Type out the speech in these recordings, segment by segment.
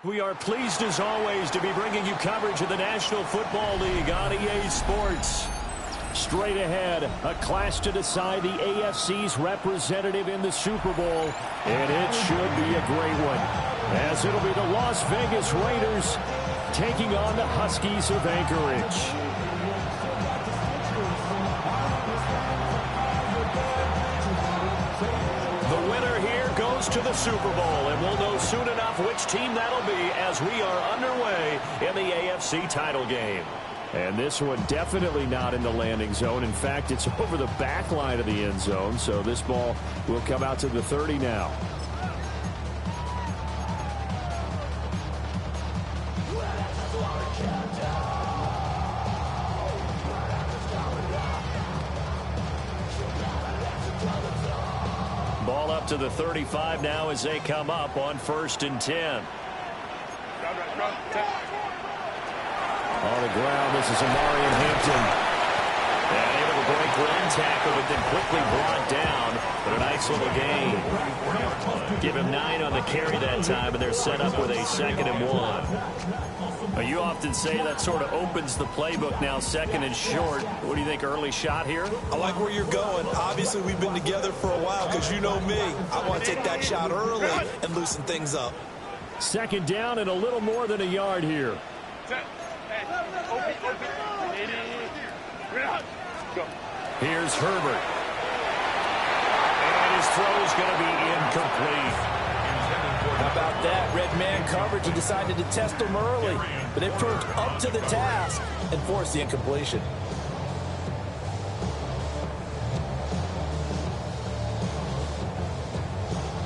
We are pleased as always to be bringing you coverage of the National Football League on EA Sports. Straight ahead, a clash to decide the AFC's representative in the Super Bowl, and it should be a great one, as it'll be the Las Vegas Raiders taking on the Huskies of Anchorage. To the Super Bowl, and we'll know soon enough which team that'll be as we are underway in the AFC title game. And this one definitely not in the landing zone. In fact, it's over the back line of the end zone, so this ball will come out to the 30 now. Ball up to the 35 now as they come up on 1st and 10. On the ground, this is Amari and Hampton. And able to break one tackle, but then quickly brought down. But a nice little gain. Give him 9 on the carry that time, and they're set up with a 2nd and 1. Now, you often say that sort of opens the playbook now, 2nd and short. What do you think, early shot here? I like where you're going. Obviously, we've been together for a while because you know me. I want to take that shot early and loosen things up. 2nd down and a little more than a yard here. Here's Herbert. And his throw is going to be incomplete. How about that? Red man coverage and decided to test him early. But they proved up to the task and forced the incompletion.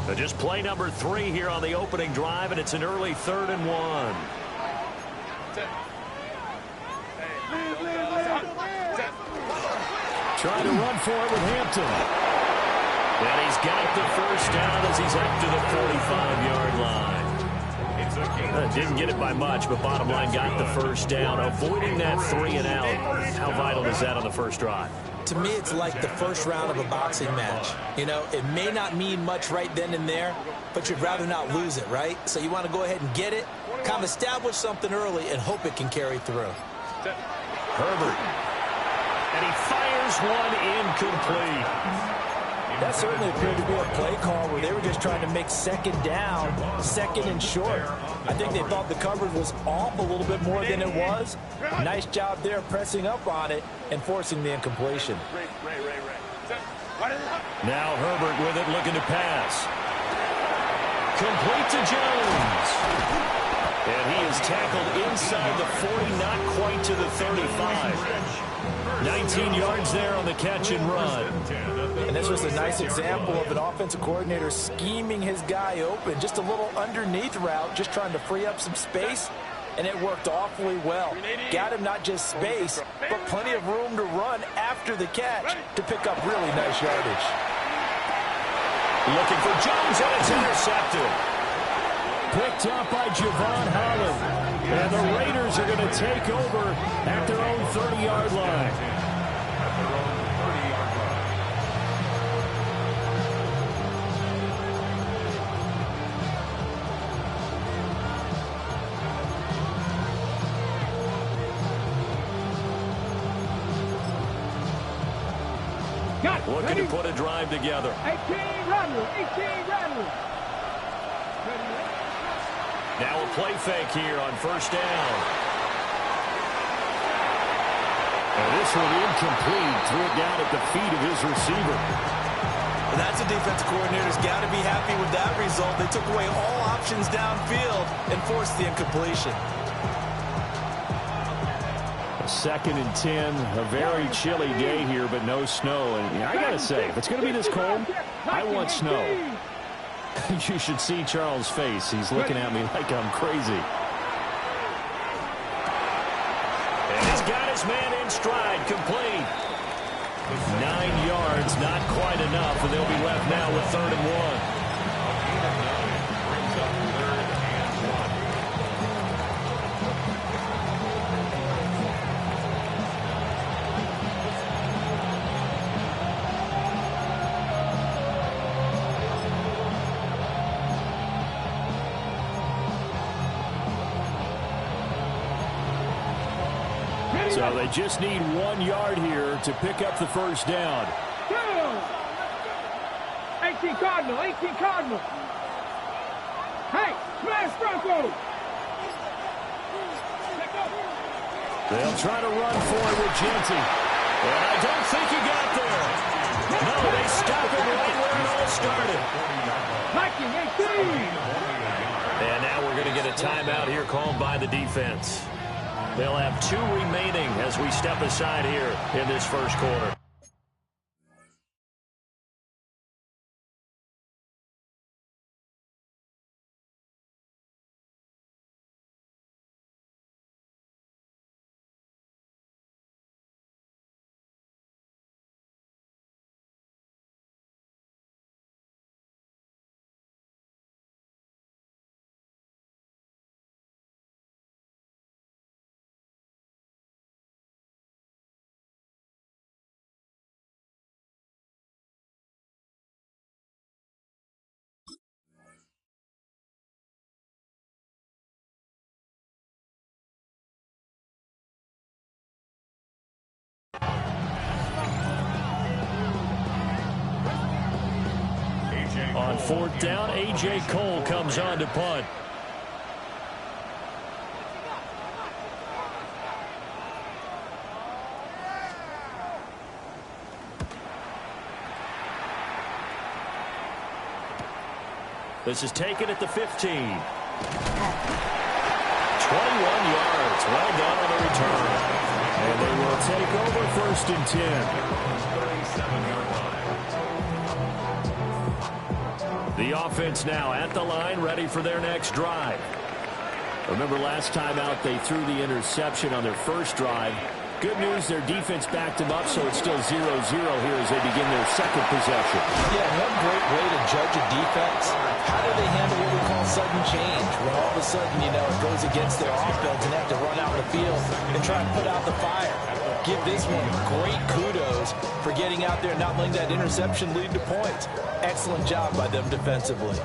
So just play number 3 here on the opening drive, and it's an early 3rd and 1. Trying to run for it with Hampton. And he's got the 1st down as he's up to the 45-yard line. Didn't get it by much, but bottom line got the 1st down. Avoiding that 3 and out. How vital is that on the first drive? To me, it's like the first round of a boxing match. You know, it may not mean much right then and there, but you'd rather not lose it, right? So you want to go ahead and get it, kind of establish something early, and hope it can carry through. Herbert. And he fires one incomplete. That certainly appeared to be a play call where they were just trying to make 2nd down, 2nd and short. I think they thought the coverage was off a little bit more than it was. Nice job there pressing up on it and forcing the incompletion. Now Herbert with it, looking to pass. Complete to Jones. And he is tackled inside the 40, not quite to the 35. 19 yards there on the catch and run. And this was a nice example of an offensive coordinator scheming his guy open. Just a little underneath route, just trying to free up some space, and it worked awfully well. Got him not just space, but plenty of room to run after the catch to pick up really nice yardage. Looking for Jones, and it's intercepted. Picked up by Javon Holland. And the Raiders are going to take over at their own 30-yard line. Looking to put a drive together. 18 runners. Now a play fake here on 1st down. And this one incomplete. Threw it down at the feet of his receiver. Well, that's a defensive coordinator's got to be happy with that result. They took away all options downfield and forced the incompletion. 2nd and 10, a very chilly day here, but no snow. And I got to say, if it's going to be this cold, I want snow. You should see Charles' face. He's looking at me like I'm crazy. And he's got his man in stride, complete. 9 yards, not quite enough, and they'll be left now with 3rd and 1. So they just need 1 yard here to pick up the first down. 18 Cardinal, 18 Cardinal. Hey, smash Bronco. They'll try to run for it with Genty. And I don't think he got there. No, they stop it right where it all started. Hiking, 18. And now we're going to get a timeout here called by the defense. They'll have 2 remaining as we step aside here in this first quarter. On 4th down, A.J. Cole comes on to punt. This is taken at the 15. 21 yards. Well done on the return. And they will take over 1st and 10. The offense now at the line, ready for their next drive. Remember last time out they threw the interception on their first drive. Good news, their defense backed them up, so it's still 0-0 here as they begin their second possession. Yeah, one great way to judge a defense, how do they handle what we call sudden change? When all of a sudden, you know, it goes against their offense and they have to run out in the field and try and put out the fire. Give this one great kudos for getting out there and not letting that interception lead to points. Excellent job by them defensively.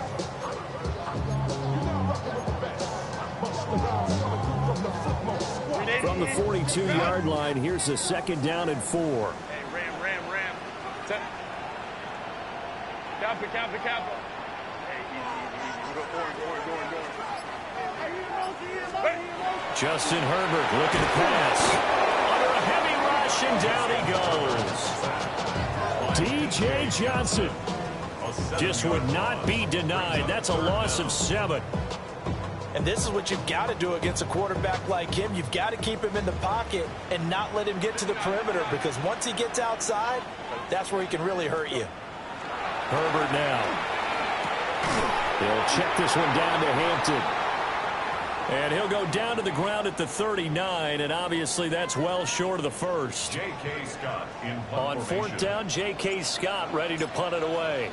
From the 42-yard line, here's the 2nd down and 4. Hey, ram. Kappa. Hey, easy. Going. Justin Herbert looking to pass. Under a heavy rush, and down he goes. D.J. Johnson just would not be denied. That's a loss of 7. And this is what you've got to do against a quarterback like him. You've got to keep him in the pocket and not let him get to the perimeter, because once he gets outside, that's where he can really hurt you. Herbert now. He'll check this one down to Hampton. And he'll go down to the ground at the 39, and obviously that's well short of the first. J.K. Scott in on 4th down, J.K. Scott ready to punt it away.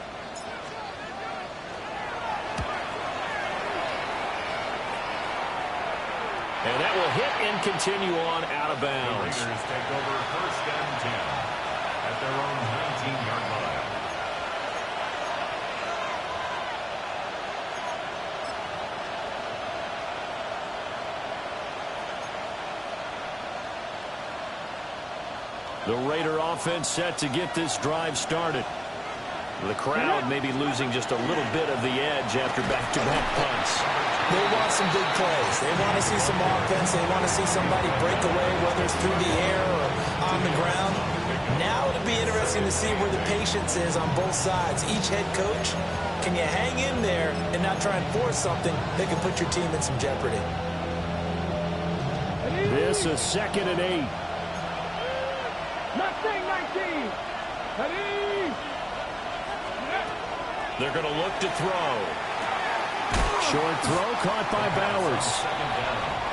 And that will hit and continue on out of bounds. The Raiders take over 1st and 10 at their own 19-yard line. The Raider offense set to get this drive started. The crowd may be losing just a little bit of the edge after back-to-back punts. They want some big plays. They want to see some offense. They want to see somebody break away, whether it's through the air or on the ground. Now it'll be interesting to see where the patience is on both sides. Each head coach, can you hang in there and not try and force something that can put your team in some jeopardy? This is 2nd and 8. Mustang 19. They're going to look to throw. Short throw caught by Bowers.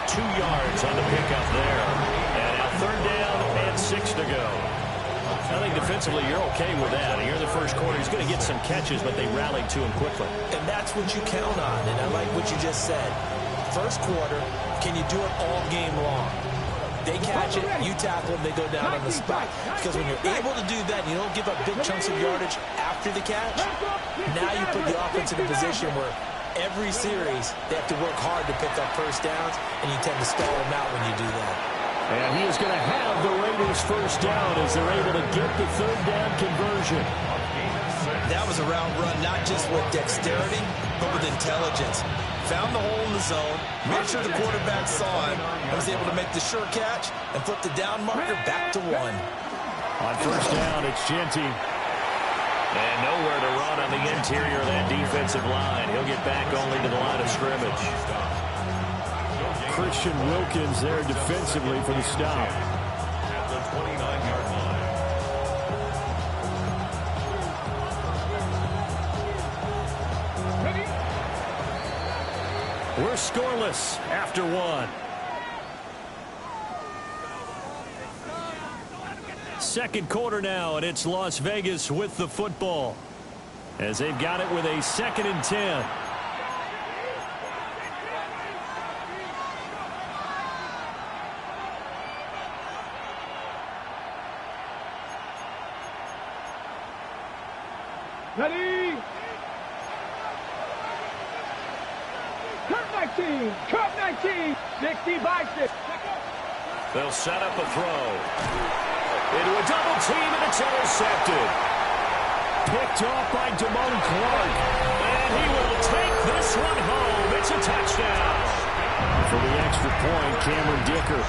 2 yards on the pickup there. And now 3rd down and 6 to go. I think defensively you're okay with that. Here in the first quarter, he's going to get some catches, but they rallied to him quickly. And that's what you count on, and I like what you just said. First quarter, can you do it all game long? They catch it, you tackle them, they go down on the spot. Because when you're able to do that, and you don't give up big chunks of yardage after the catch, now you put the offense in a position where every series they have to work hard to pick up first downs, and you tend to stall them out when you do that. And he is going to have the Raiders first down as they're able to get the third down conversion. That was a route run not just with dexterity, but with intelligence. Found the hole in the zone, made sure the quarterback saw him, and was able to make the sure catch and flip the down marker back to 1. On first down, it's Genty. And nowhere to run on the interior of that defensive line. He'll get back only to the line of scrimmage. Christian Wilkins there defensively for the stop. At the 29-yard line. We're scoreless after 1. Second quarter now, and it's Las Vegas with the football as they've got it with a 2nd and 10. Ready? Curve 19. Curve 19. 60 by 6. They'll set up a throw. Into a double team, and it's intercepted. Picked off by Damone Clark. And he will take this one home. It's a touchdown. For the extra point, Cameron Dicker.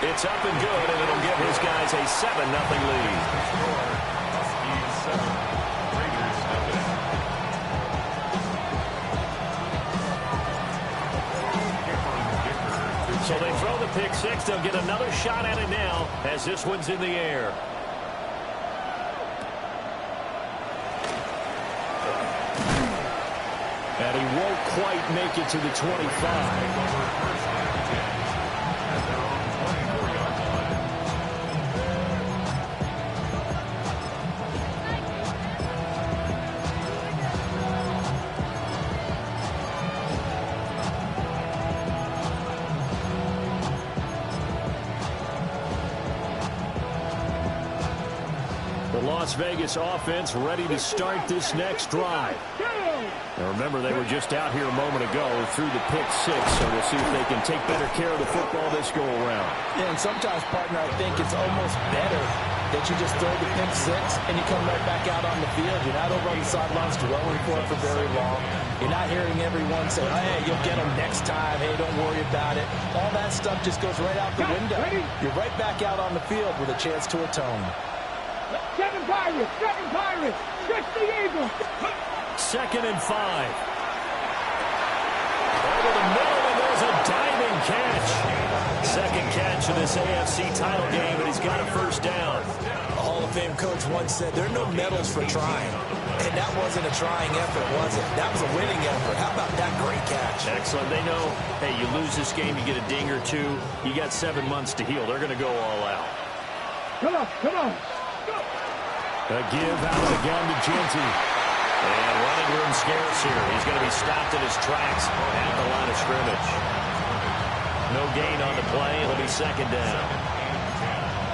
It's up and good, and it'll give his guys a 7-0 lead. Huskies 7, Raiders 7. So they throw the pick six. They'll get another shot at it now as this one's in the air. And he won't quite make it to the 25. Las Vegas offense ready to start this next drive. Now remember, they were just out here a moment ago through the pick six, so we'll see if they can take better care of the football this go around. Yeah, and sometimes, partner, I think it's almost better that you just throw the pick six and you come right back out on the field. You're not over on the sidelines dwelling for it for very long. You're not hearing everyone say, hey, you'll get them next time. Hey, don't worry about it. All that stuff just goes right out the window. You're right back out on the field with a chance to atone. 7 Pirates, 7 Pirates, 6 the Eagles. 2nd and 5. Over the middle, and there's a diving catch. Second catch of this AFC title game, and he's got a first down. A Hall of Fame coach once said, there are no medals for trying. And that wasn't a trying effort, was it? That was a winning effort. How about that great catch? Excellent. They know, hey, you lose this game, you get a ding or two. You got 7 months to heal. They're going to go all out. Come on, come on. A give out of the gun to Genty. And running room scarce here. He's going to be stopped in his tracks at the line of scrimmage. No gain on the play. It'll be 2nd down.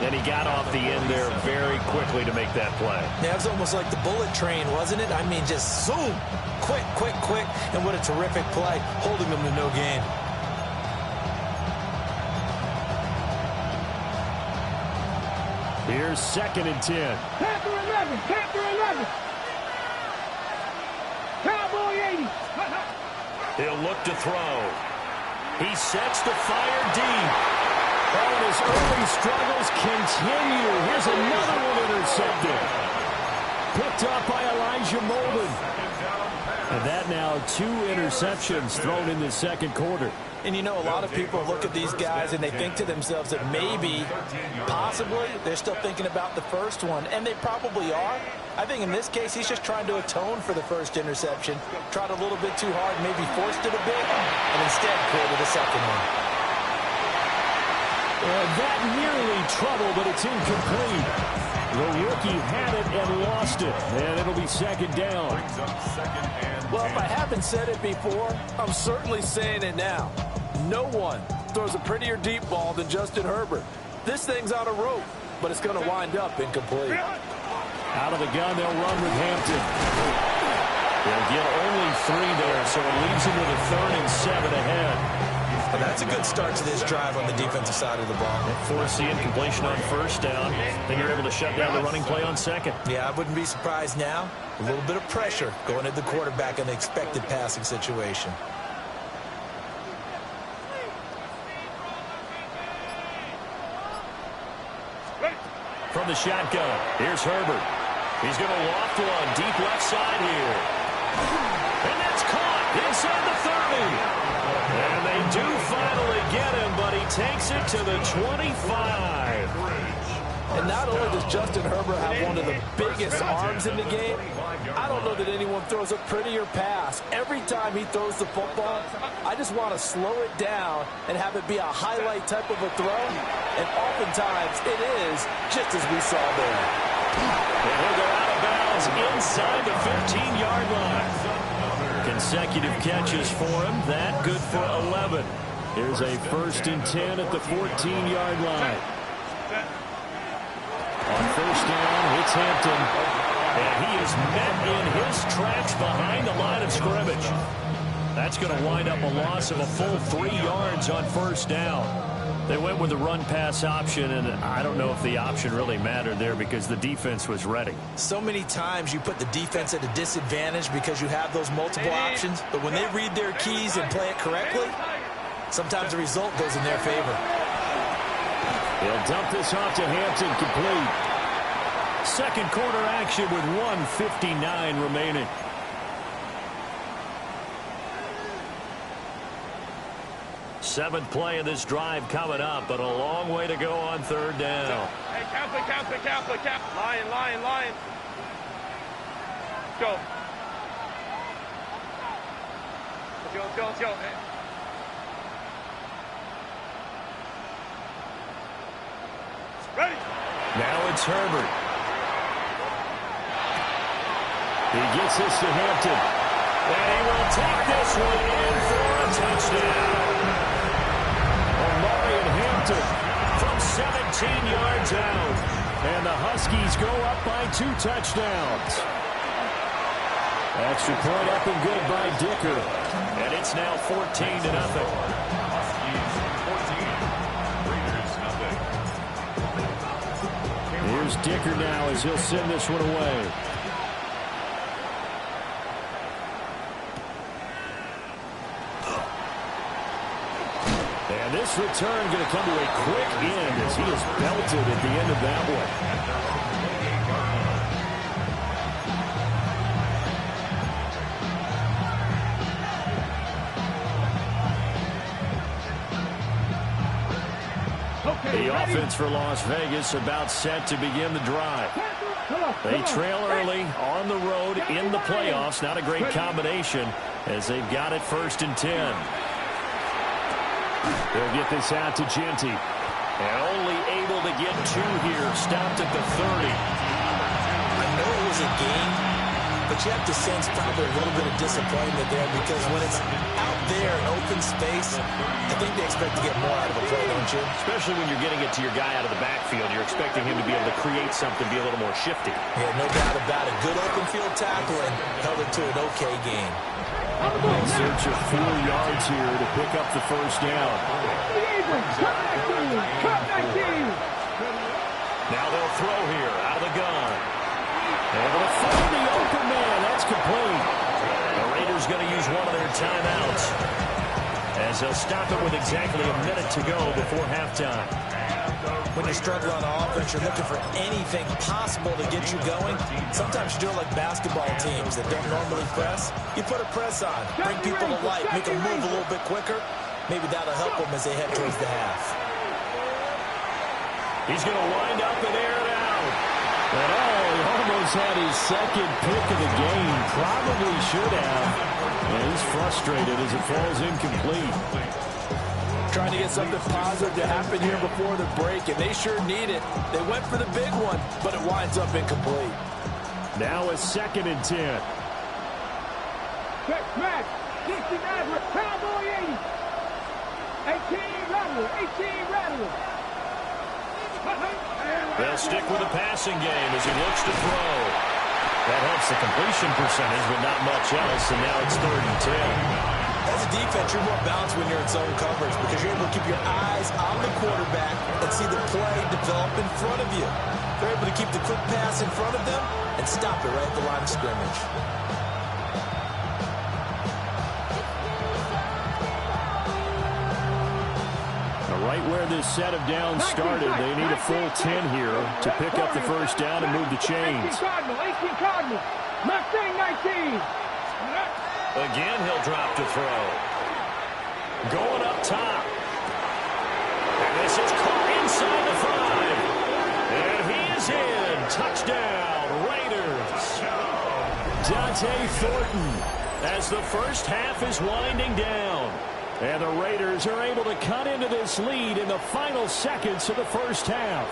Then he got off the end there very quickly to make that play. Yeah, it was almost like the bullet train, wasn't it? I mean, just zoom. Quick, quick, quick. And what a terrific play, holding them to no gain. Here's 2nd and 10. Panther 11, Panther 11. Cowboy 80. He'll look to throw. He sets to fire deep. Oh, and his early struggles continue. Here's another one intercepted. Picked up by Elijah Molden. And that now 2 interceptions thrown in the second quarter. And you know, a lot of people look at these guys and they think to themselves that maybe, possibly, they're still thinking about the first one. And they probably are. I think in this case, he's just trying to atone for the first interception. Tried a little bit too hard, maybe forced it a bit, and instead created a second one. That nearly trouble, but it's incomplete. The rookie had it and lost it. And it'll be 2nd down. Well, if I haven't said it before, I'm certainly saying it now. No one throws a prettier deep ball than Justin Herbert. This thing's on a rope, but it's going to wind up incomplete. Out of the gun, they'll run with Hampton. They'll get only 3 there, so it leaves them with a 3rd and 7 ahead. Well, that's a good start to this drive on the defensive side of the ball. Force the incompletion on 1st down. Then you're able to shut down the running play on 2nd. Yeah, I wouldn't be surprised now. A little bit of pressure going at the quarterback in the expected passing situation. From the shotgun, here's Herbert. He's going to loft one deep left side here. And that's caught inside the 30. And they do finally get him, but he takes it to the 25. And not only does Justin Herbert have one of the biggest arms in the game, I don't know that anyone throws a prettier pass. Every time he throws the football, I just want to slow it down and have it be a highlight type of a throw. And oftentimes it is, just as we saw there. And he'll go out of bounds inside the 15-yard line. Consecutive catches for him. That good for 11. Here's a 1st and 10 at the 14-yard line. On 1st down, it's Hampton. And he is met in his tracks behind the line of scrimmage. That's going to wind up a loss of a full 3 yards on 1st down. They went with the run-pass option, and I don't know if the option really mattered there because the defense was ready. So many times you put the defense at a disadvantage because you have those multiple options, but when they read their keys and play it correctly, sometimes the result goes in their favor. He'll dump this off to Hampton, complete. 2nd quarter action with 1:59 remaining. Seventh play of this drive coming up, but a long way to go on 3rd down. Hey, cap. Lion. Go. Let's go. Hey. Ready. Now it's Herbert. He gets this to Hampton. And he will take this one in for a touchdown. From 17 yards out. And the Huskies go up by 2 touchdowns. Extra point up and good by Dicker. And it's now 14-0. Huskies 14, Raiders 0. Here's Dicker now as he'll send this one away. And this return going to come to a quick end as he is belted at the end of that one. The offense for Las Vegas about set to begin the drive. They trail early on the road in the playoffs. Not a great combination as they've got it 1st and 10. They'll get this out to Genty. And only able to get 2 here. Stopped at the 30. I know it was a game, but you have to sense probably a little bit of disappointment there because when it's out there in open space, I think they expect to get more out of a play, don't you? Especially when you're getting it to your guy out of the backfield. You're expecting him to be able to create something, be a little more shifty. Yeah, no doubt about it. Good open field tackle and held it to an okay game. In search of 4 yards here to pick up the 1st down. Now they'll throw here out of the gun. Able to find the open man. That's complete. The Raiders going to use one of their timeouts as they'll stop it with exactly a minute to go before halftime. When you're struggling on offense, you're looking for anything possible to get you going. Sometimes you do it like basketball teams that don't normally press. You put a press on, bring people to life, make them move a little bit quicker. Maybe that'll help them as they head towards the half. He's going to wind up and air it out. And he almost had his 2nd pick of the game. Probably should have. And he's frustrated as it falls incomplete. Trying to get something positive to happen here before the break, and they sure need it. They went for the big one, but it winds up incomplete. Now a 2nd and 10. Check, smash. 60 Maverick, Cowboy 80. 18 Rattler. They'll stick with the passing game as he looks to throw. That helps the completion percentage, but not much else, and now it's 3rd and 10. As a defense, you're more balanced when you're in zone coverage because you're able to keep your eyes on the quarterback and see the play develop in front of you. They're able to keep the quick pass in front of them and stop it right at the line of scrimmage. Right where this set of downs started, they need a full 10 here to pick up the first down and move the chains. 18 Cardinal. Mustang 19. Again, he'll drop to throw. Going up top. And this is caught inside the 5. And he is in. Touchdown, Raiders. Dante Thornton as the first half is winding down. And the Raiders are able to cut into this lead in the final seconds of the first half.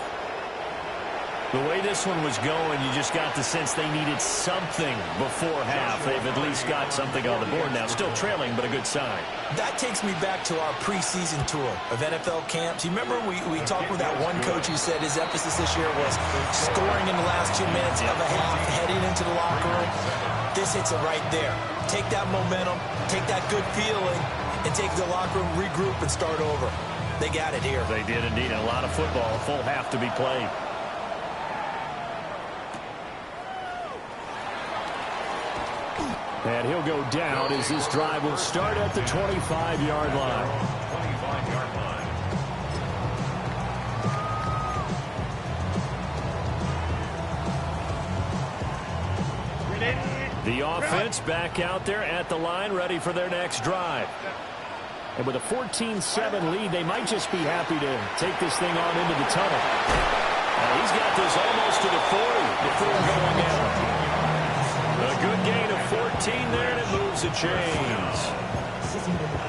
The way this one was going, you just got the sense they needed something before half. They've at least got something on the board now. Still trailing, but a good sign. That takes me back to our preseason tour of NFL camps. You remember we talked with that one coach who said his emphasis this year was scoring in the last 2 minutes of a half, heading into the locker room. This hits it right there. Take that momentum, take that good feeling, and take the locker room, regroup, and start over. They got it here. They did indeed. A lot of football, a full half to be played. And he'll go down as this drive will start at the 25-yard line. 25-yard line. The offense back out there at the line, ready for their next drive. And with a 14-7 lead, they might just be happy to take this thing on into the tunnel. He's got this almost to the 40 before going out. A good gain of 14 there, and it moves the chains.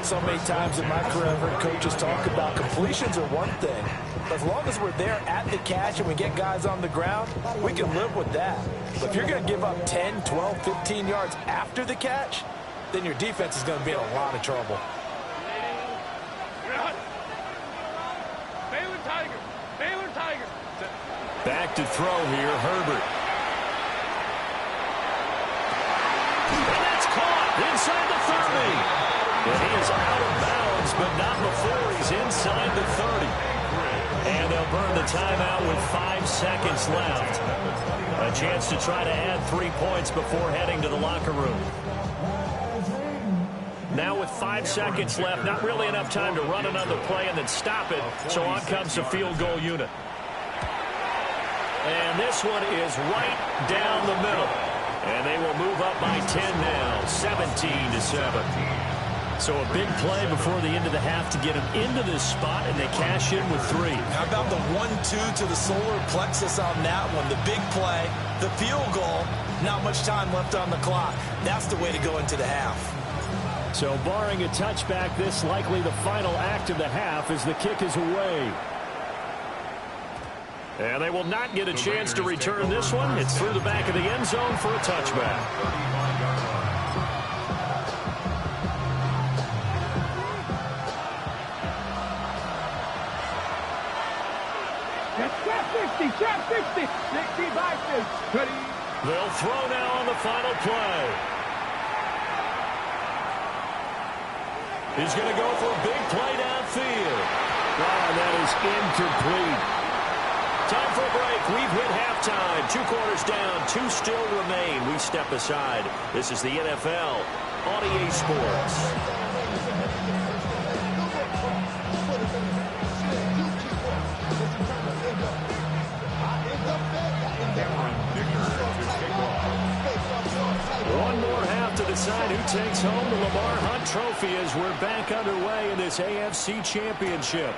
So many times in my career, I've heard coaches talk about completions are one thing. But as long as we're there at the catch and we get guys on the ground, we can live with that. But if you're going to give up 10, 12, 15 yards after the catch, then your defense is going to be in a lot of trouble. Baylor Tiger. Back to throw here, Herbert. And that's caught inside the 30. And he is out of bounds, but not before he's inside the 30. And they'll burn the timeout with 5 seconds left. A chance to try to add 3 points before heading to the locker room. Now with 5 seconds left, not really enough time to run another play and then stop it. So on comes the field goal unit. And this one is right down the middle. And they will move up by 10 now, 17-7. So a big play before the end of the half to get them into this spot, and they cash in with 3. How about the 1-2 to the solar plexus on that one? The big play, the field goal, not much time left on the clock. That's the way to go into the half. So barring a touchback, this likely the final act of the half as the kick is away. And they will not get a chance to return this one. It's through the back of the end zone for a touchback. Trap 60. 60 by 50. They'll throw now on the final play. He's going to go for a big play downfield. And that is incomplete. Time for a break. We've hit halftime. 2 quarters down. 2 still remain. We step aside. This is the NFL on EA Sports. One more half to decide who takes home the Lamar Hunt Trophy as we're back underway in this AFC Championship.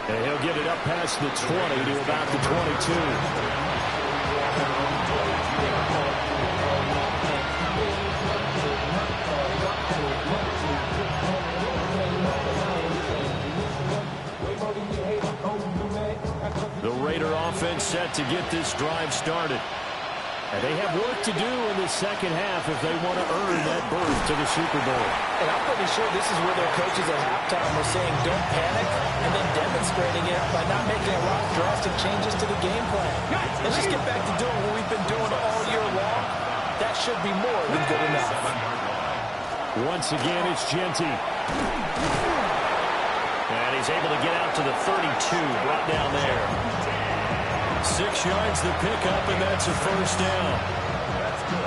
And he'll get it up past the 20 to about the 22. The Raider offense set to get this drive started. And they have work to do in the second half if they want to earn that berth to the Super Bowl. And I'm pretty sure this is where their coaches at halftime were saying don't panic, and then demonstrating it by not making a lot of drastic changes to the game plan. Let's just get back to doing what we've been doing all year long. That should be more than good enough. Once again, it's Genty. And he's able to get out to the 32, brought down there. 6 yards the pickup, and that's a first down.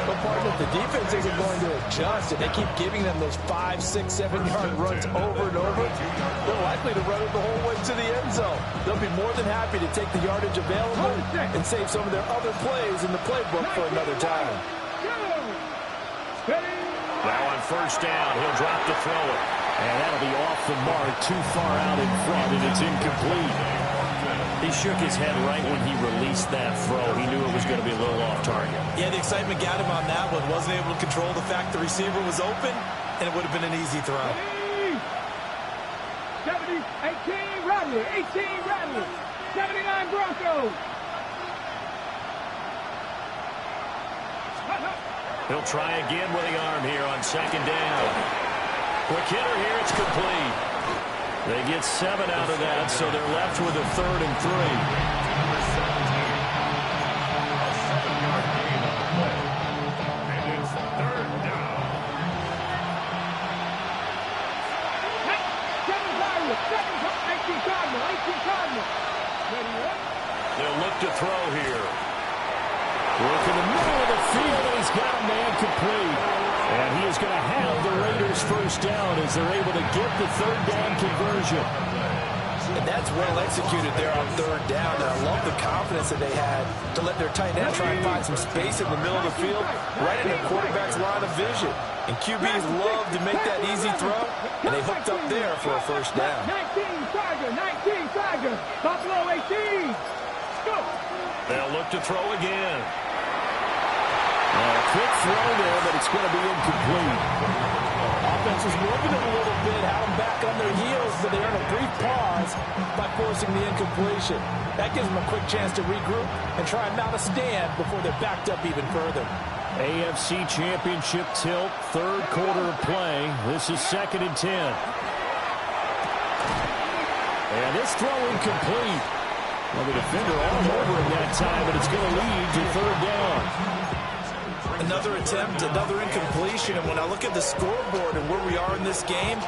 But partner, the defense isn't going to adjust, and they keep giving them those 5, 6, 7-yard runs over and over. They're likely to run it the whole way to the end zone. They'll be more than happy to take the yardage available and save some of their other plays in the playbook for another time. Now on first down, he'll drop to throw it. And that'll be off the mark, too far out in front, and it's incomplete. He shook his head right when he released that throw. He knew it was going to be a little off target. Yeah, the excitement got him on that one. Wasn't able to control the fact the receiver was open, and it would have been an easy throw. 70, 18, Radley, 18, Radley, 79 Broncos. He'll try again with the arm here on second down. Quick hitter here, it's complete. They get 7 out of that, so they're left with a 3rd and 3. Number 17. A 7-yard gain on the play. And it's 3rd down. 18 Cardinal. They'll look to throw here. Work in the middle of the field, and he's got a man complete. And he is going to have the Raiders first down as they're able to get the 3rd down conversion. And that's well executed there on 3rd down. And I love the confidence that they had to let their tight end try and find some space in the middle of the field, right in their quarterback's line of vision. And QBs love to make that easy throw, and they hooked up there for a first down. 19 Tiger, Buffalo 18. Go. They'll look to throw again. Quick throw there, but it's going to be incomplete. Offense was moving them a little bit, had them back on their heels, but they earned a brief pause by forcing the incompletion. That gives them a quick chance to regroup and try and mount a stand before they're backed up even further. AFC Championship tilt, 3rd quarter of play. This is 2nd and 10. And this throw incomplete. Well, the defender all over him that time, but it's going to lead to 3rd down. Another attempt, another incompletion, and when I look at the scoreboard and where we are in this game,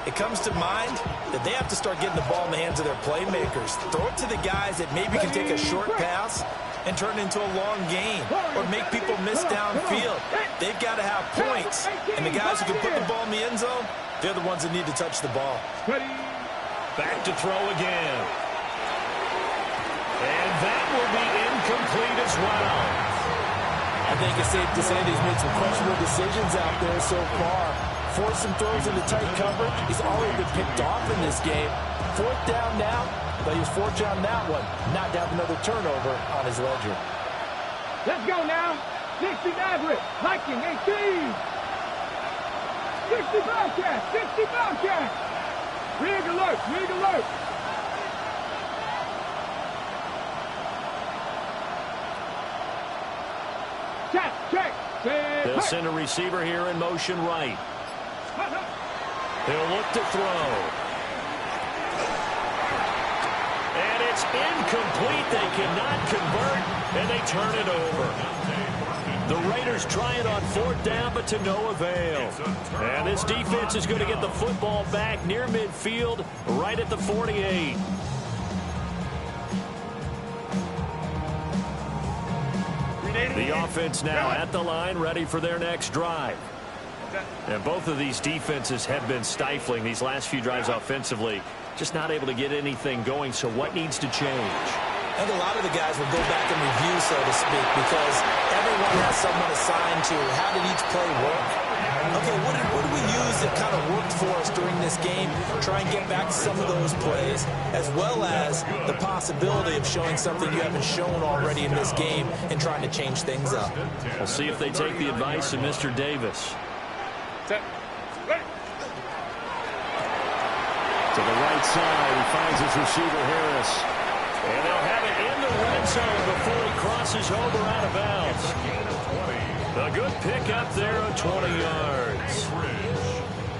it comes to mind that they have to start getting the ball in the hands of their playmakers. Throw it to the guys that maybe can take a short pass and turn it into a long gain or make people miss downfield. They've got to have points, and the guys who can put the ball in the end zone, they're the ones that need to touch the ball. Back to throw again. And that will be incomplete as well. I think it's safe to say that he's made some questionable decisions out there so far. Forced some throws into tight coverage. He's already been picked off in this game. 4th down now, but he was fortunate on that one not to have another turnover on his ledger. Let's go now. 60 Maverick, Viking 18. 60 Bobcat. Rig alert. Check. They'll send a receiver here in motion right. He'll look to throw. And it's incomplete. They cannot convert, and they turn it over. The Raiders try it on 4th down, but to no avail. And this defense is going to get the football back near midfield, right at the 48. The offense now at the line, ready for their next drive. And both of these defenses have been stifling these last few drives offensively. Just not able to get anything going, so what needs to change? I think a lot of the guys will go back and review, so to speak, because everyone has someone assigned to how did each play work. Okay, what did we use that kind of worked for us during this game? Try and get back to some of those plays, as well as the possibility of showing something you haven't shown already in this game and trying to change things up. We'll see if they take the advice of Mr. Davis. To the right side, he finds his receiver Harris. And they'll have it in the red zone before he crosses over out of bounds. A good pickup there of 20 yards.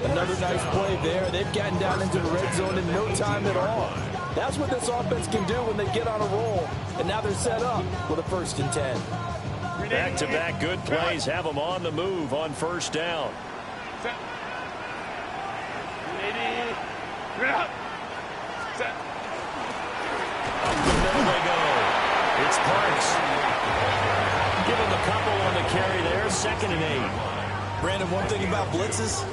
Another nice play there. They've gotten down into the red zone in no time at all. That's what this offense can do when they get on a roll. And now they're set up with a 1st and 10. Back-to-back good plays have them on the move on 1st down. Up the middle they go. It's Parks. Give him a couple on the carry there. 2nd and 8. Brandon, one thing about blitzes,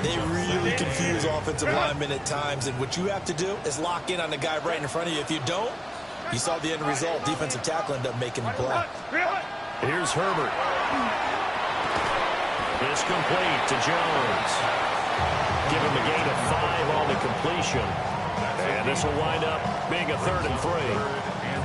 they really confuse offensive linemen at times, and what you have to do is lock in on the guy right in front of you. If you don't, you saw the end result. Defensive tackle ended up making the play. Here's Herbert. It's complete to Jones. Give him a gain of 5 on the completion. And this will wind up being a 3rd and 3.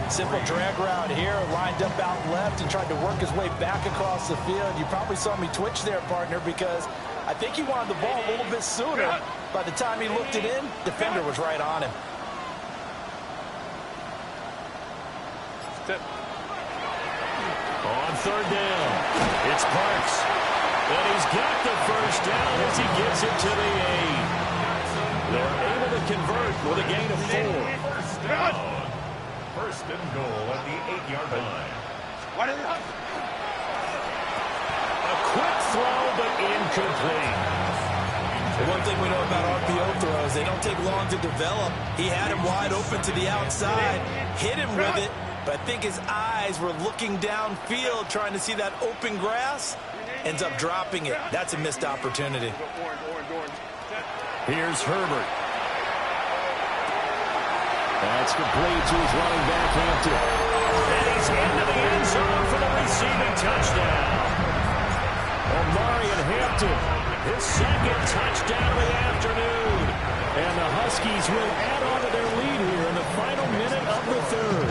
Simple drag route here, lined up out left and tried to work his way back across the field. You probably saw me twitch there, partner, because I think he wanted the ball a little bit sooner. By the time he looked it in, defender was right on him. On 3rd down, it's Parks. And he's got the 1st down as he gets it to the 8. They're able to convert with a gain of 4. 1st down. 1st and goal at the 8-yard line. A quick throw, but incomplete. The one thing we know about RPO throws, they don't take long to develop. He had him wide open to the outside, hit him with it, but I think his eyes were looking downfield trying to see that open grass. Ends up dropping it. That's a missed opportunity. Here's Herbert. That's complete to his running back, Hampton. And he's into the end zone for the receiving touchdown. Omarion Hampton, his 2nd touchdown of the afternoon. And the Huskies will add on to their lead here in the final minute of the 3rd.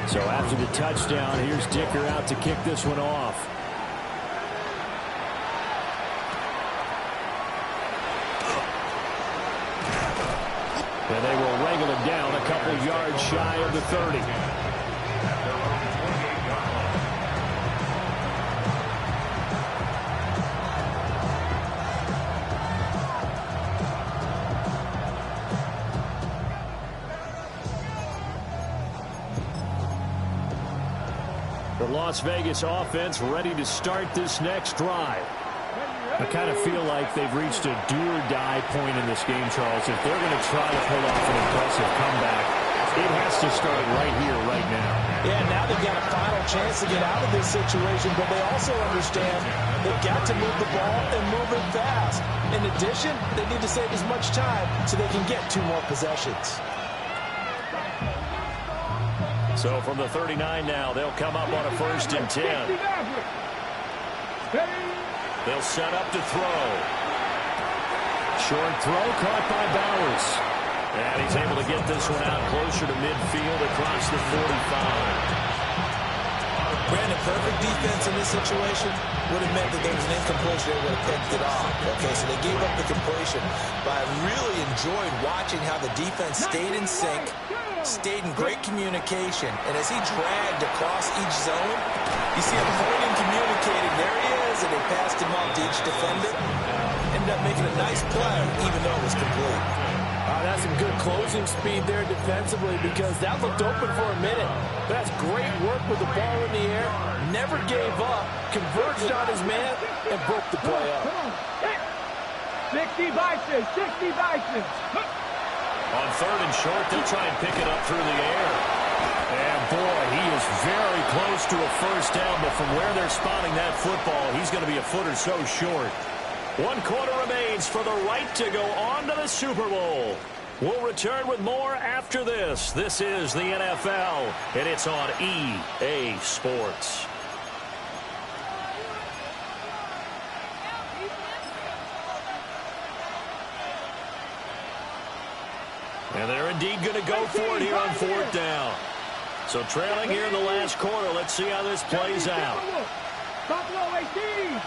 So after the touchdown, here's Dicker out to kick this one off. And they will wrangle him down a couple yards shy of the 30. The Las Vegas offense ready to start this next drive. I kind of feel like they've reached a do-or-die point in this game, Charles. If they're going to try to pull off an impressive comeback, it has to start right here, right now. Yeah, now they've got a final chance to get out of this situation, but they also understand they've got to move the ball and move it fast. In addition, they need to save as much time so they can get 2 more possessions. So from the 39 now, they'll come up on a 1st and 10. They'll set up to throw. Short throw caught by Bowers. And he's able to get this one out closer to midfield across the 45. Brandon, perfect defense in this situation would have meant that there was an incompletion. They would have picked it off. Okay, so they gave up the completion. But I really enjoyed watching how the defense stayed in sync, stayed in great communication. And as he dragged across each zone, you see him pointing, communicating. There he is, and they passed him off to each defender. Ended up making a nice play, even though it was complete. That's some good closing speed there defensively because that looked open for a minute. That's great work with the ball in the air. Never gave up, converged on his man, and broke the play up. 60 Bison, 60 Bison. On 3rd and short, they'll try and pick it up through the air. And boy, he is very close to a 1st down, but from where they're spotting that football, he's going to be a foot or so short. 1 quarter remains for the right to go on to the Super Bowl. We'll return with more after this. This is the NFL, and it's on EA Sports. And they're indeed going to go for it here on 4th down. So trailing here in the last quarter. Let's see how this plays out. Buffalo 18.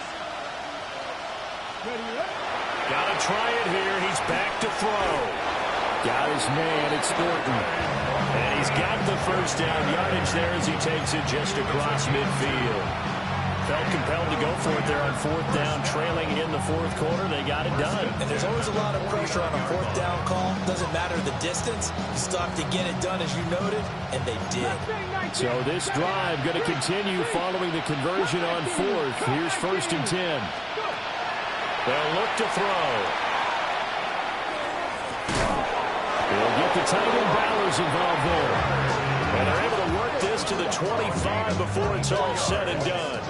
Got to try it here. He's back to throw. Got his man, it's Thornton. And he's got the first down yardage there as he takes it just across midfield. Felt compelled to go for it there on fourth down, trailing in the fourth quarter. They got it done. And there's always a lot of pressure on a fourth down call. Doesn't matter the distance. You stop to get it done, as you noted, and they did. So this drive going to continue following the conversion on fourth. Here's 1st and 10. They'll look to throw. They'll get the tight end Bowers involved there. And they're able to work this to the 25 before it's all said and done.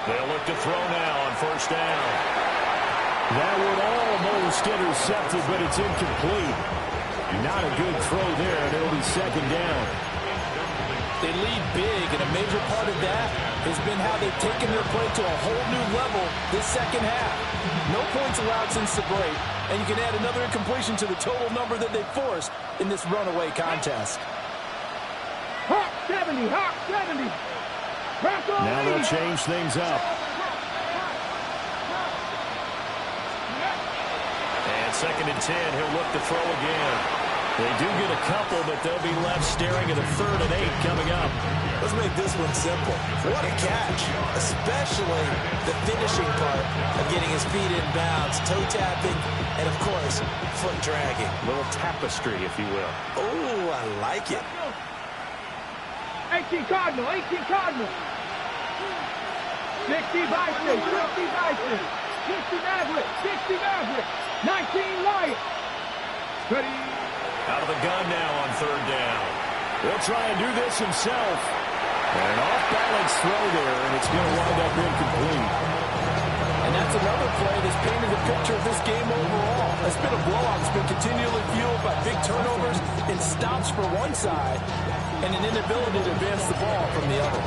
They'll look to throw now on 1st down. That would almost intercepted, but it's incomplete. Not a good throw there, and it'll be 2nd down. They lead big, and a major part of that has been how they've taken their play to a whole new level this second half. No points allowed since the break, and you can add another incompletion to the total number that they forced in this runaway contest. Hawk 70, Hawk 70. Now they'll change things up. And 2nd and 10, he'll look to throw again. They do get a couple, but they'll be left staring at a 3rd and 8 coming up. Let's make this one simple. What a catch, especially the finishing part of getting his feet in bounds, toe tapping, and, of course, foot dragging. A little tapestry, if you will. Oh, I like it. 18 Cardinal, 18 Cardinal. 60 Bison, 60 Bison. 60 Maverick, 60 Maverick. 19 Lion. Ready. Out of the gun now on 3rd down. He'll try and do this himself. And an off-balance throw there, and it's going to wind up incomplete. And that's another play that's painted the picture of this game overall. It's been a blowout. It's been continually fueled by big turnovers and stops for one side and an inability to advance the ball from the other.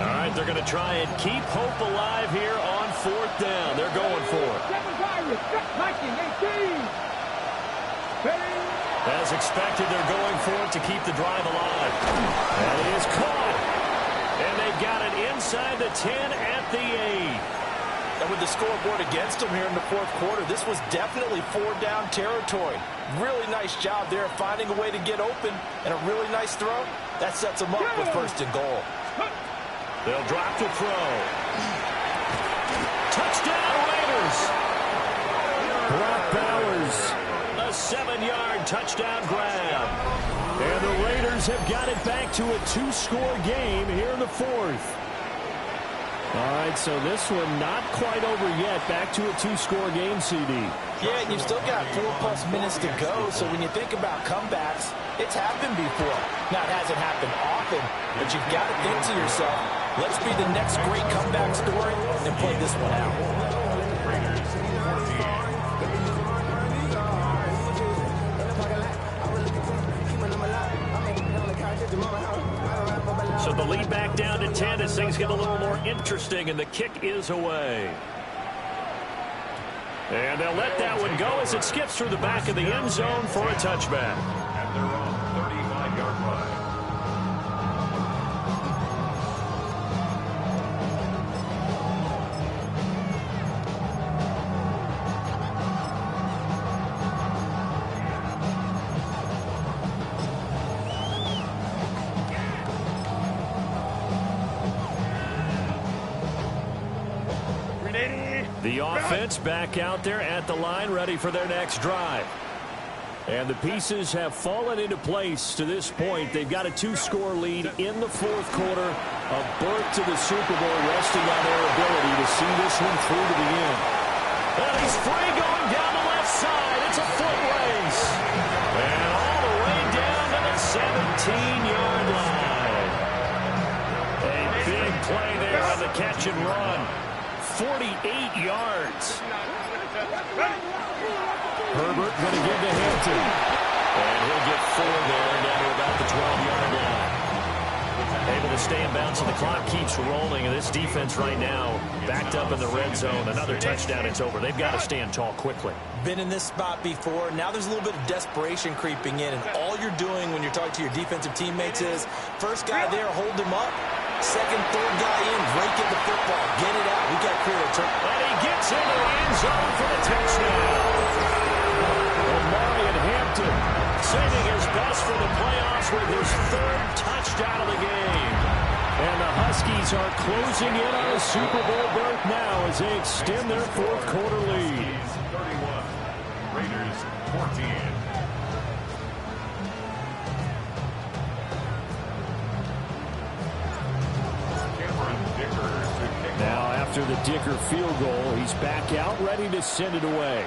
All right, they're going to try and keep hope alive here on 4th down. They're going for it. As expected, they're going for it to keep the drive alive. And it is caught. And they've got it inside the 10 at the 8. And with the scoreboard against them here in the fourth quarter, this was definitely 4-down territory. Really nice job there finding a way to get open, and a really nice throw. That sets them up with 1st and goal. They'll drop to throw. Touchdown, Raiders! Brock Bowers, a 7-yard touchdown grab. And the Raiders have got it back to a 2-score game here in the 4th. All right, so this one not quite over yet. Back to a 2-score game, CD. Yeah, and you've still got 4+ minutes to go, so when you think about comebacks, it's happened before. Now, it hasn't happened often, but you've got to think to yourself, let's be the next great comeback story and play this one out. So the lead back down to 10 as things get a little more interesting, and the kick is away. And they'll let that one go as it skips through the back of the end zone for a touchback. At their own 35-yard line. The offense back out there at the line, ready for their next drive. And the pieces have fallen into place to this point. They've got a 2-score lead in the fourth quarter. A berth to the Super Bowl, resting on their ability to see this one through to the end. And he's free going down the left side. It's a foot race. And all the way down to the 17-yard line. A big play there on the catch and run. 48 yards. Herbert going to give to Hampton. And he'll get 4 there down to about the 12-yard line. Able to stay in bounds, and the clock keeps rolling. And this defense right now backed up in the red zone. Another touchdown, it's over. They've got to stand tall quickly. Been in this spot before. Now there's a little bit of desperation creeping in. And all you're doing when you're talking to your defensive teammates is, first guy there, hold him up. Second, third guy in, break in the football. Get it out. We got to create a turn. And he gets into the end zone for the touchdown. Hampton saving his best for the playoffs with his third touchdown of the game. And the Huskies are closing in on a Super Bowl berth now as they extend their fourth quarter lead. 31, Raiders 14. Now after the Dicker field goal, he's back out ready to send it away.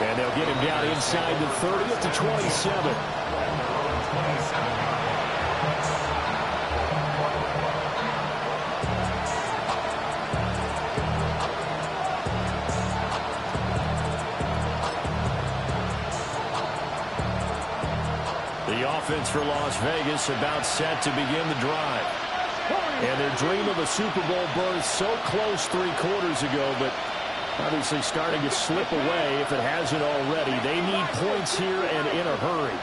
And they'll get him down inside the 30 at the 27. The offense for Las Vegas about set to begin the drive. And their dream of a Super Bowl berth so close 3 quarters ago, but obviously starting to slip away if it hasn't already. They need points here and in a hurry.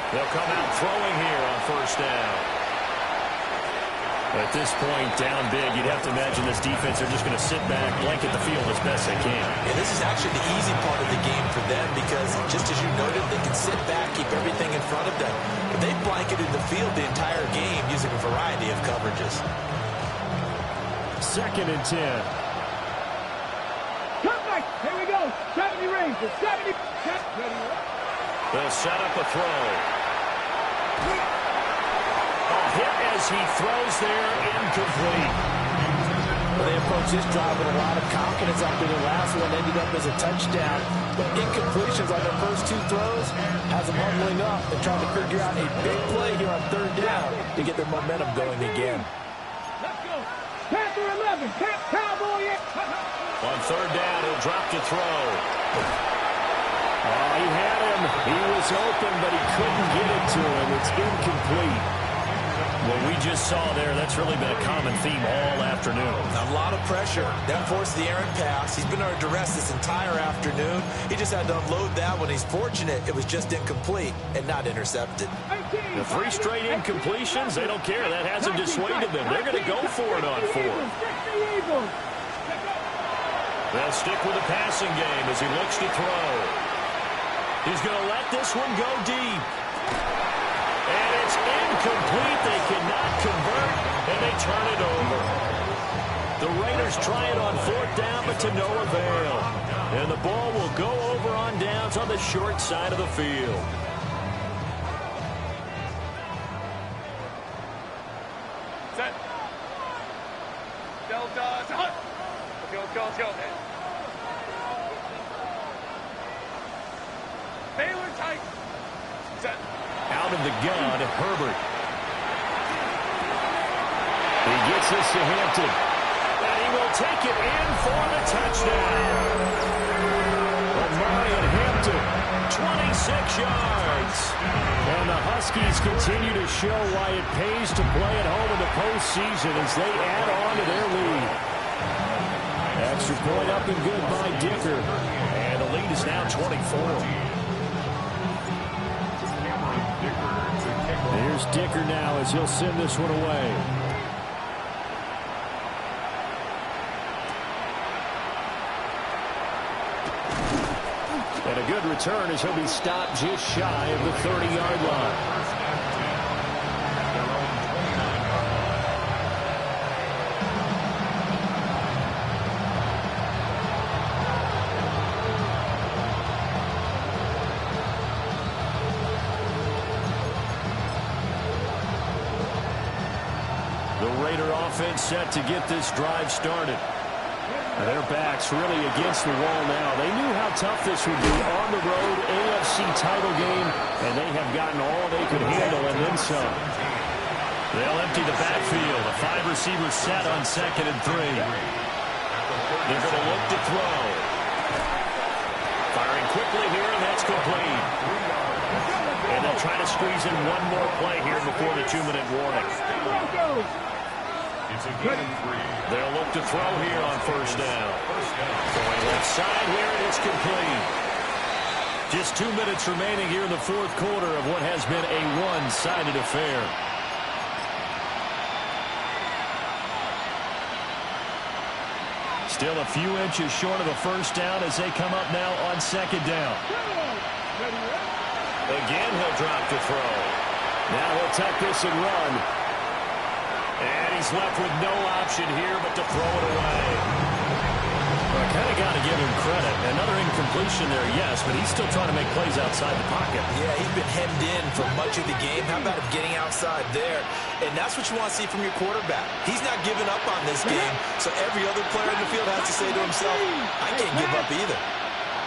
They'll come out throwing here on first down. At this point, down big, you'd have to imagine this defense are just going to sit back, blanket the field as best they can. Yeah, this is actually the easy part of the game for them because, just as you noted, they can sit back, keep everything in front of them. But they've blanketed the field the entire game using a variety of coverages. 2nd and 10. Come back. Here we go. 70 Rangers. 70. They'll set up a throw. A hit as he throws there, incomplete. Well, they approach this drive with a lot of confidence after the last one ended up as a touchdown. But incompletions on their first 2 throws has them huddling up and trying to figure out a big play here on 3rd down to get their momentum going again. Let's go. Panther 11. Cowboy. On 3rd down, he'll drop to throw. Oh, he had him. He was open, but he couldn't get it to him. It's incomplete. What we just saw there, that's really been a common theme all afternoon. A lot of pressure. That forced the errant pass. He's been under duress this entire afternoon. He just had to unload that one. He's fortunate it was just incomplete and not intercepted. The 3 straight incompletions, they don't care. That hasn't dissuaded them. They're going to go for it on 4th. They'll stick with the passing game as he looks to throw. He's going to let this one go deep. And it's incomplete. They cannot convert, and they turn it over. The Raiders try it on 4th down, but to no avail. And the ball will go over on downs on the short side of the field. Set. Delta. Hut. Go. Baylor tight. Set. Out of the gun, Herbert. He gets this to Hampton. And he will take it in for the touchdown. Marion Hampton, 26 yards. And the Huskies continue to show why it pays to play at home in the postseason as they add on to their lead. Extra point up and good by Dicker. And the lead is now 24. Here's Dicker now as he'll send this one away. And a good return as he'll be stopped just shy of the 30-yard line. Offense set to get this drive started. Their backs really against the wall now. They knew how tough this would be on the road, AFC title game, and they have gotten all they could handle and then some. They'll empty the backfield. A 5 receiver set on 2nd and 3. They're going to look to throw. try to squeeze in one more play here before the 2-minute warning. It's a gain of 3. They'll look to throw here on first down. Going left side here, it is complete. Just 2 minutes remaining here in the fourth quarter of what has been a one-sided affair. Still a few inches short of a first down as they come up now on second down. Again, he'll drop to throw. Now he'll tuck this and run. And he's left with no option here but to throw it away. Well, I kind of got to give him credit. Another incompletion there, yes, but he's still trying to make plays outside the pocket. Yeah, he's been hemmed in for much of the game. How about him getting outside there? And that's what you want to see from your quarterback. He's not giving up on this game, so every other player in the field has to say to himself, I can't give up either.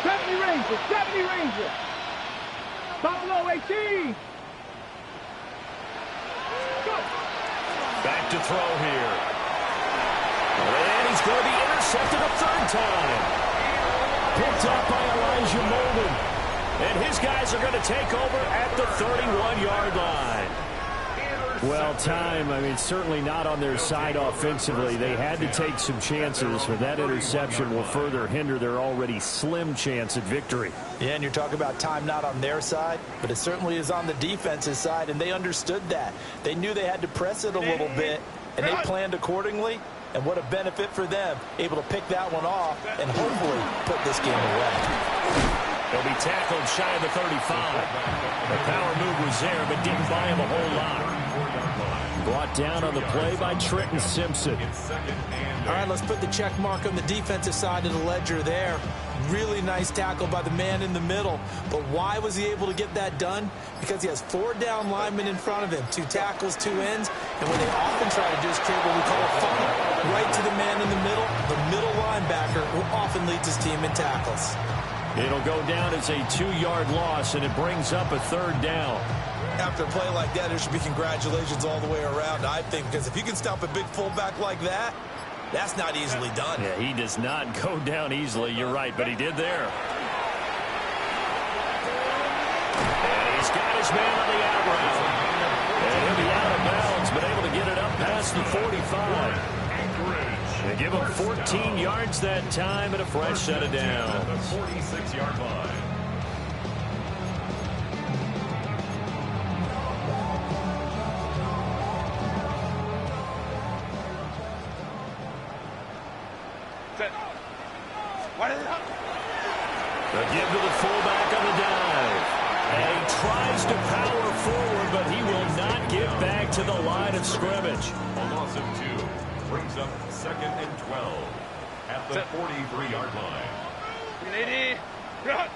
70 Rangers, 70 Rangers. Buffalo 18. Go. Back to throw here. And he's going to be intercepted a third time. Picked up by Elijah Molden. And his guys are going to take over at the 31-yard line. Well, certainly not on their side offensively. They had to take some chances, but that interception will further hinder their already slim chance at victory. Yeah, and you're talking about time not on their side, but it certainly is on the defense's side, and they understood that. They knew they had to press it a little bit, and they planned accordingly, and what a benefit for them, able to pick that one off and hopefully put this game away. He'll be tackled shy of the 35. The power move was there, but didn't buy him a whole lot. Brought down on the play by Trenton Simpson. All right, let's put the check mark on the defensive side of the ledger there. Really nice tackle by the man in the middle. But why was he able to get that done? Because he has 4 down linemen in front of him, 2 tackles, 2 ends. And what they often try to do is create what we call a funnel. Right to the man in the middle linebacker, who often leads his team in tackles. It'll go down as a 2-yard loss, and it brings up a third down. After a play like that, there should be congratulations all the way around, I think, because if you can stop a big fullback like that, that's not easily done. Yeah, he does not go down easily. You're right, but he did there. And he's got his man on the out route. And he'll be out of bounds, but able to get it up past the 45. They give him 14 yards that time and a fresh set of downs. At the 46-yard line. The give to the fullback on the dive. And he tries to power forward, but he will not get back to the line of scrimmage. A loss of 2 brings up 2nd and 12 at the 43-yard line. Lady, run.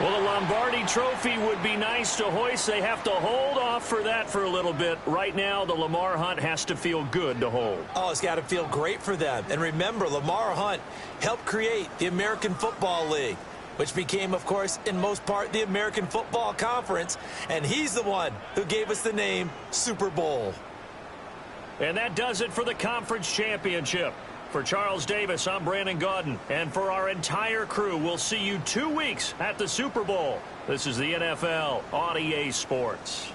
Well, the Lombardi Trophy would be nice to hoist. They have to hold off for that for a little bit. Right now, the Lamar Hunt has to feel good to hold. Oh, it's got to feel great for them. And remember, Lamar Hunt helped create the American Football League, which became, of course, in most part, the American Football Conference. And he's the one who gave us the name Super Bowl. And that does it for the conference championship. For Charles Davis, I'm Brandon Gaudin. And for our entire crew, we'll see you 2 weeks at the Super Bowl. This is the NFL on EA Sports.